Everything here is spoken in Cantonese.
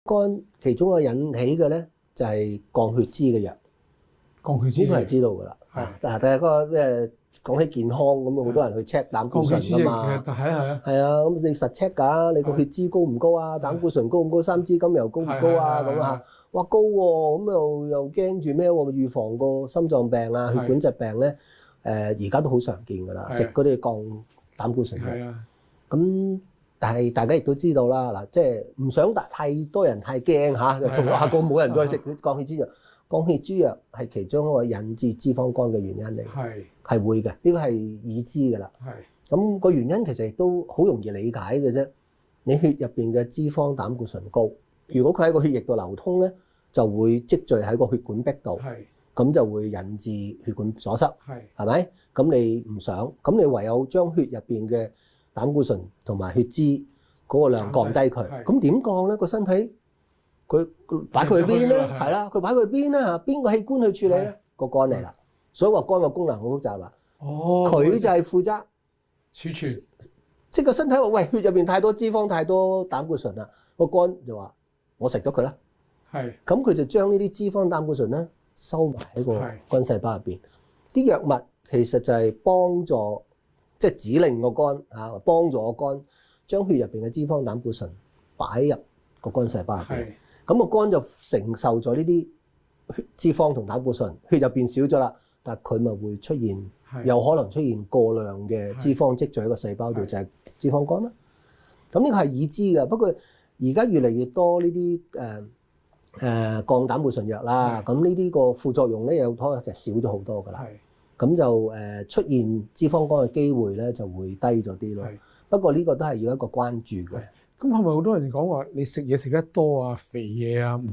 肝其中一個引起嘅咧就係降血脂嘅藥，降血脂呢個係知道㗎啦。但係嗰個講起健康咁，好多人去 check 膽固醇㗎嘛。其實係啊，咁你實 check 㗎，你個血脂高唔高啊？膽固醇高唔高？三脂甘油高唔高啊？咁啊，哇高喎，咁又驚住咩喎？預防個心臟病啊、血管疾病咧，而家都好常見㗎啦，食嗰啲降膽固醇藥。咁但係大家亦都知道啦，嗱，即係唔想太多人太驚嚇，就從下個冇人再食降血脂藥。降血脂藥係其中一個引致脂肪肝嘅原因嚟，係會嘅，呢個係已知㗎啦。咁個原因其實亦都好容易理解嘅啫。你血入邊嘅脂肪膽固醇高，如果佢喺個血液度流通咧，就會積聚喺個血管壁度，咁就會引致血管阻塞，係咪？咁你唔想，咁你唯有將血入邊嘅膽固醇同埋血脂嗰個量降低佢。咁點降咧？個身體佢擺佢去邊咧？係啦，佢擺佢去邊咧？嚇，邊個器官去處理咧？個肝嚟啦。所以話肝個功能好複雜啦。佢就係負責儲存，即係個身體話：喂，血入邊太多脂肪、太多膽固醇啦。個肝就話：我食咗佢啦。咁佢就將呢啲脂肪、膽固醇咧收埋喺個肝細胞入邊。啲藥物其實就係幫助，即係指令個肝嚇，幫助個肝將血入邊嘅脂肪、膽固醇擺入個肝細胞入邊。咁個肝就承受咗呢啲脂肪同膽固醇，血入邊少咗啦，但係佢咪會出現，有可能出現過量嘅脂肪積聚喺個細胞度，就係脂肪肝啦。咁呢個係已知嘅，不過而家越嚟越多呢啲降膽固醇藥啦，咁呢啲個副作用咧有可能就少咗好多㗎啦。咁就出現脂肪肝嘅機會咧就會低咗啲咯。不過呢個都係要一個關注嘅。咁係咪好多人講話你食嘢食得多啊，肥嘢啊？